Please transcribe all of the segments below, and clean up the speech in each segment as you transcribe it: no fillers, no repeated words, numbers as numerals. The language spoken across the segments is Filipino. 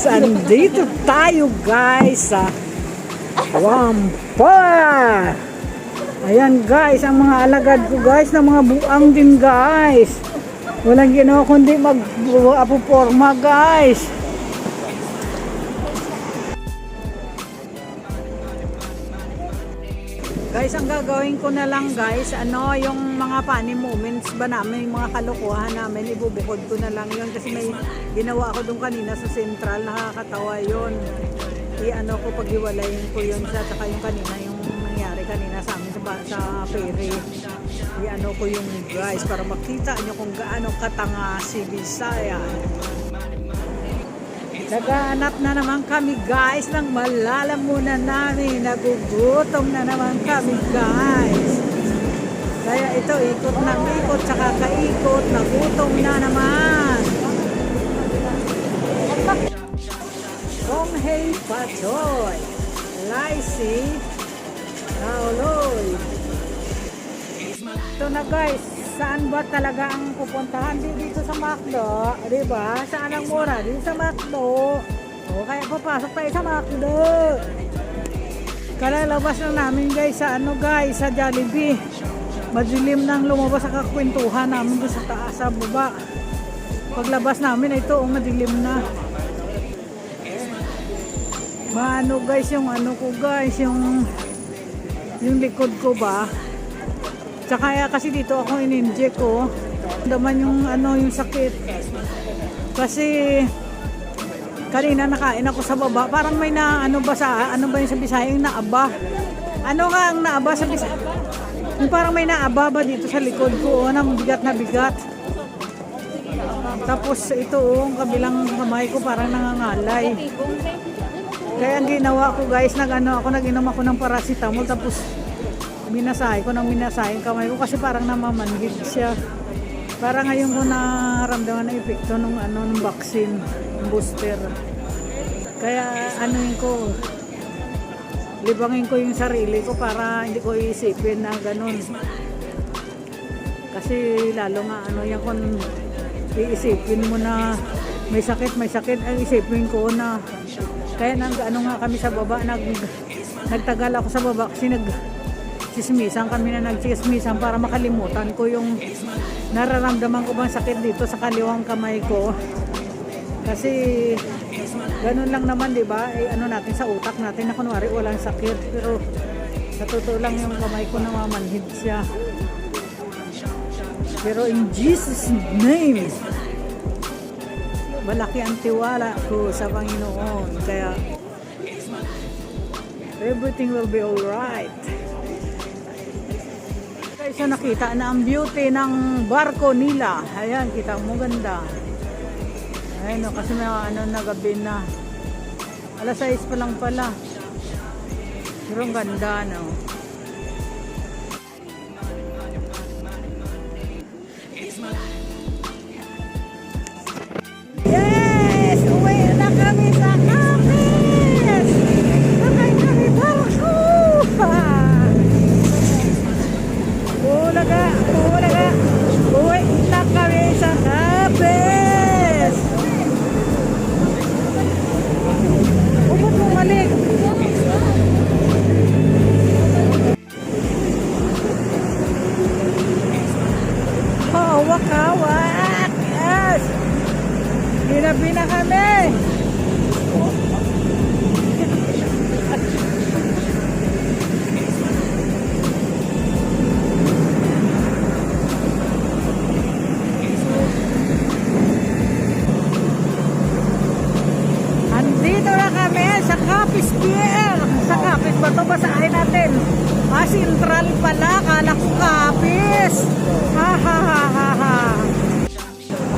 guys, andito tayo guys sa Whampoa. Ayan guys, ang mga alagad ko guys na mga buang din guys. Walang ginawa kundi mag-apuporma guys. Guys, ang gagawin ko na lang guys, yung mga funny moments ba namin, yung mga kalokohan namin, ibubukod ko na lang yun kasi may ginawa ako doon kanina sa Central, nakakatawa yun. Ko, paghiwalayin ko yun siya, saka yung kanina, yung nangyari kanina sa amin sa ferry. Ko yung guys, para makita nyo kung gaano katanga si Bisaya. Naghahanap na naman kami guys ng malalamunan namin. Nagugutom na naman kami guys. Kaya ito, ikot ng ikot, tsaka kaikot, nagutom na naman. Konghei Pachoy, Laisi, Nauloy. Ito na guys, saan ba talaga ang pupuntahan? Dito sa McDo, diba? Saan ang mura? Dito sa McDo. O, kaya papasok tayo sa McDo. Kalalabas na namin guys sa guys, sa Jollibee. Madilim nang lumabas sa kakwentuhan namin doon sa taas, sa baba. Paglabas namin, ito, madilim na. Maano guys, yung ko guys, yung likod ko ba? Tsaka kasi dito ako in-inject ko. Daman yung yung sakit. Kasi kanina nakain ako sa baba. Parang may na ba yung sa Bisaya yung naaba. Ano nga ang naaba sa Bisaya? Yung parang may naaba ba dito sa likod ko, ng bigat na bigat. Tapos ito ang kabilang kamay ko parang nangangalay. Kaya ang ginawa ko guys, nag-inom ako ng paracetamol tapos minasahe ko ng minasahe yung kamay ko kasi parang namamanhid siya. Parang ngayon ko naramdaman ang epekto ng vaccine, ng booster. Kaya libangin ko yung sarili ko para hindi ko iisipin na ganun. Kasi lalo nga yan kung iisipin mo na may sakit, ang isipin ko na kaya nga kami sa baba, nagtagal ako sa baba kasi nagchismisan para makalimutan ko yung nararamdaman ko bang sakit dito sa kaliwang kamay ko. Kasi ganun lang naman, di ba? Natin sa utak natin na kunwari walang sakit, pero sa totoo lang yung kamay ko namamanhid siya. Pero in Jesus name, malaki ang tiwala ko sa Panginoon. Kaya everything will be alright. Okay, so nakita na ang beauty ng barko nila. Ayan, kita mo ganda. Ayan kasi may na gabi na. Alas 6 pa lang pala. Pero ang ganda, no? Yes! Uwi na kami sa Capiz! Sakay kami barko! Ulaga! Uwi na kami sa Capiz! Ba't bumalik? Hawak-hawak! Yes! Hinabi na kami! Andito na kami sa Capiz Pier. Sa Capiz ba ito? Basahin natin. Central pala. Akala ko Capiz. Ha ha ha ha ha.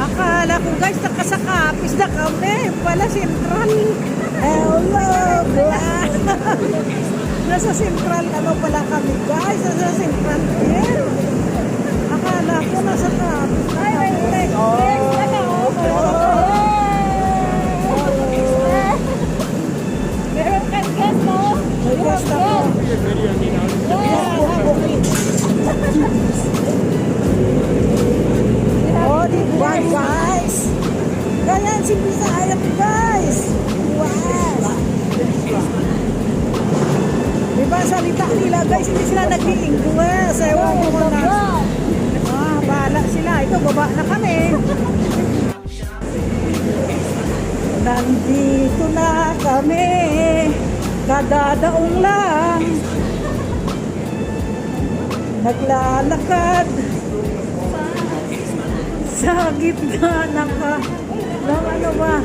Akala ko guys, sa Capiz na kami. Pala Central. Hello. Nasa Central pala kami guys. Nasa Central Pier. Akala ko nasa Capiz na kami. Meron kang guest mo? May guest ako. Oh, diba guys? Ganyan si Bisaya guys. salita nila guys, hindi sila nag-i-English. Ewan ko na. Bahala sila. Ito, baba na kami. Nandito na kami. Kadadaong lang. Naglalakad sa gitna ng ano ba?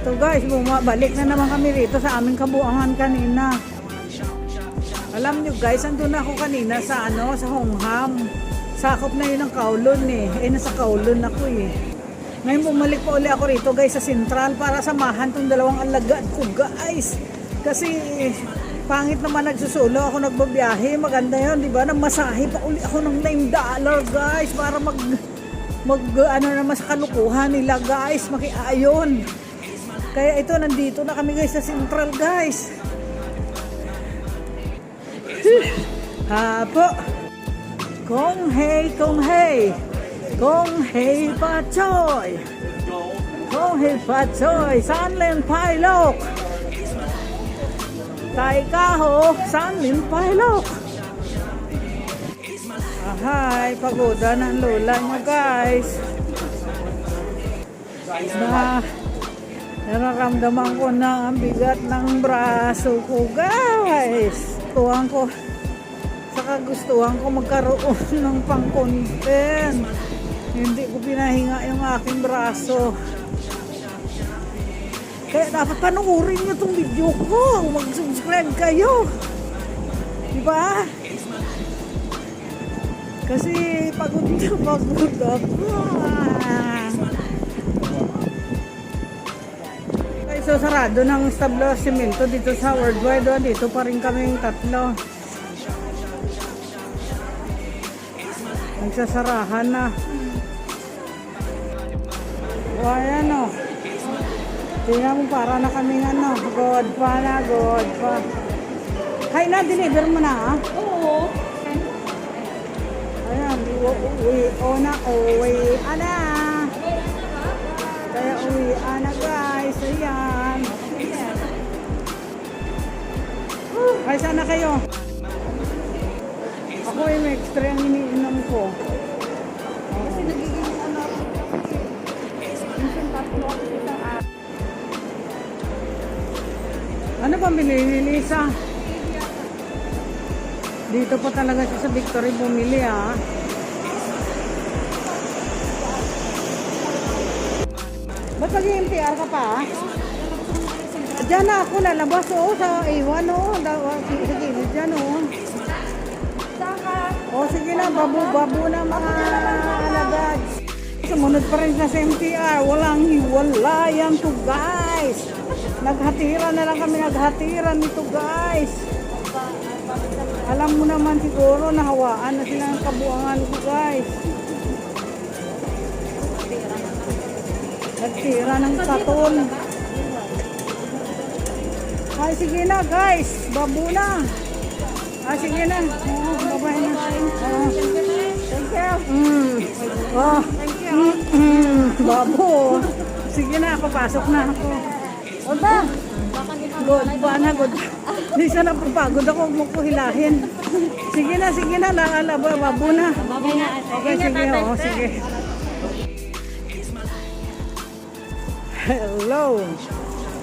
So guys, bumabalik na naman kami rito sa aming kabuangan kanina. Alam nyo guys, andun na ako kanina sa sa Hongham. Sakop na yun ng Kowloon eh. Nasa Kowloon ako eh. Ngayon bumalik pa uli ako rito guys sa Central para samahan tong dalawang alagad ko guys. Kasi pangit naman nagsusulo ako nagbabiyahe. Maganda yun, di ba? Namasahe pa uli ako ng $9 guys para mag ano naman sa kalukuhan nila guys. Makiayon. Kaya ito, nandito na kami guys sa Central guys. Hapo. Kong hei, kong hei. Kong hei pa choy. Kong hei pa choy. San len pai lok. Tai ka ho. San len pai lok. Ahay, pagoda ng lola nyo guys. Nararamdaman ko na ang bigat ng braso ko guys. Gustuhan ko magkaroon ng pang-content. Hindi ko pinahinga yung aking braso. Kaya dapat panoorin nyo itong video ko. Mag-subscribe kayo. Diba? Kasi pagod ako. So sarado ng establishmento dito sa Worldwide. Dito pa rin kaming tatlo. Nagsasarahan na. O ayan o. Tingnan mo para na kaming God pa. Hay na, deliver mo na ah. Oo. Ayan, uwi na. Kaya uwi na guys. Ayan. Ay, sana kayo. Ako ay may extra ang iniinom ko. Kasi nagiging minsan tatlo ako sa isang araw. Ano ba binili, Lisa? Dito pa talaga siya sa Victory bumili ah. Ba't nag-MTR ka pa ah? Diyan na ako lalabas sa A1 sa gilid dyan sige na, babu na mga alagad. Sumunod pa rin sa MTR, walang hiwalayan to guys. Naghatiran na lang kami, nito guys. Alam mo naman siguro, nahawaan na sila ng kabuangan ko guys. Nagtira ng katon. Ay, sige na guys, babu na. Sige na. Babay na. Thank you. Thank you. Babo. Sige na, ako pasok na ako. Oba. Good ba na, good. Hindi siya napapagod ako, huwag mo ko hilahin. Sige na, babo na. Babay na. Okay, sige, sige. Hello.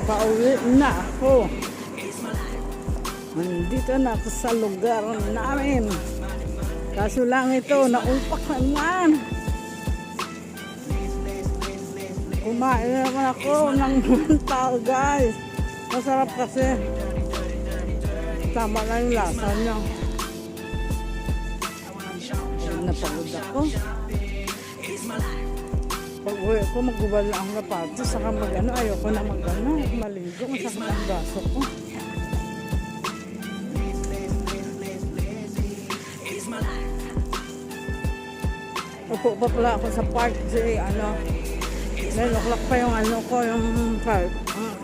Pauwi na ako. Nandito na ako sa lugar namin. Kaso lang ito, naupak naman. Kumain naman ako ng mental guys. Masarap kasi. Tama na yung lasa niya. Napagod ako. Pag uwi ko, magbubal na ang rapato. Saka ayoko na maligo. Masakit ang braso ko. Upo pa pala ako sa park kasi 9 o'clock pa yung yung park.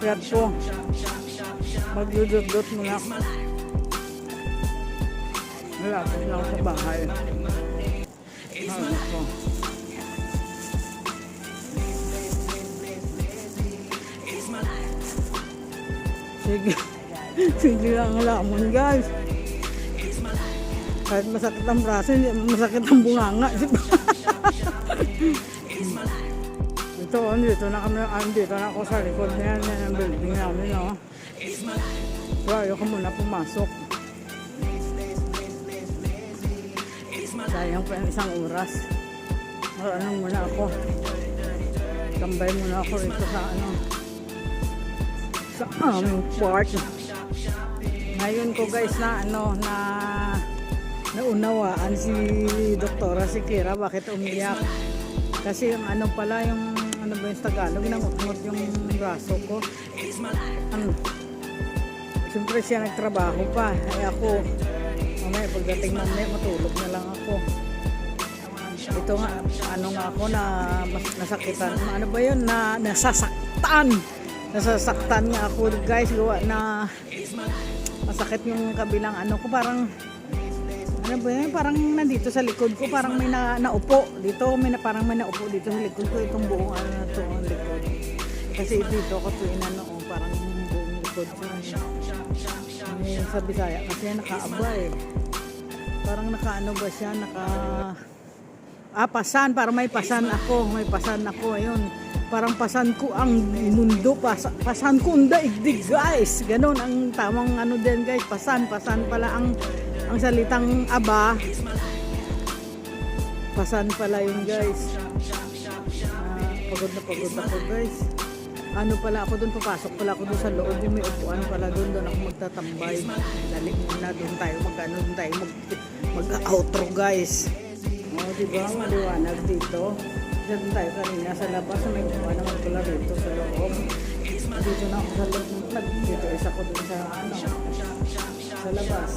Kaya po, magludot muna ako. Malapit na ako sa bahay. Ako. Sige. Sige lang ang lamon guys. Kahit masakit ang braso, hindi masakit ang bunganga. Ito, dito na kami, dito na ako sa likod na yan ang building namin, no? So, ayoko muna pumasok. Sayang pa yung isang oras. Ano muna ako. Tambay muna ako rito sa sa aming park. Ngayon ko guys na naunawaan si Doktora si Kira bakit umiyak. Kasi yung pala yung ba yung Tagalog nangut-ngut yung braso ko. Siyempre siya nagtrabaho pa. Ay ako mamaya pagdating mamaya matulog na lang ako. Ito nga nga ako na nasakitan. Ano ba yun na nasasaktan nga ako guys gawa na masakit yung kabilang ko parang ba yun parang nandito sa likod ko parang may naupo dito parang may naupo dito sa likod ko itong buong na to ang likod kasi dito ako tuwing parang buong likod ko sa Bisaya kasi nakaaba parang ba siya pasan parang may pasan ako ayun parang pasan ko ang mundo, pasan ko ang daigdig guys. Ganon ang tamang din guys, pasan pala ang salitang aba. Pasan pala yun guys. Pagod na pagod ako guys. Pala ako doon, papasok pala ako doon sa loob, yung may upuan pala doon ako magtatambay. Dali muna doon tayo, mag-outro guys. Diba, maliwanag dito. Diyan tayo kanina sa labas, may upuan naman pala dito sa loob. Dito na ako sa loob, dito isa ko doon sa sa labas.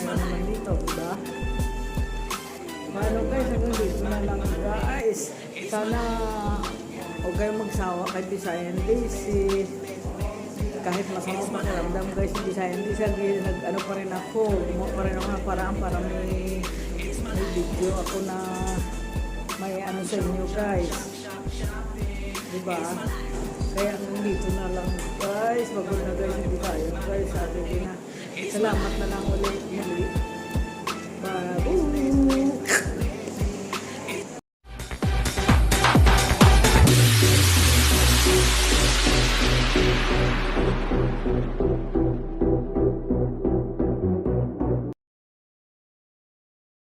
Mayroon naman dito, diba? Paano guys, hanggang dito na lang guys. Sana huwag kayong magsawa kay Visayan Days. Kahit masama pakiramdam guys, si Visayan Days, pa rin ako. Gumawa pa rin ako ng paraan para may video ako na may sa inyo guys. Diba? Kaya dito na lang guys. Pagod na guys, hindi tayo guys. Sabi na. Salamat na lang ulit. Bye.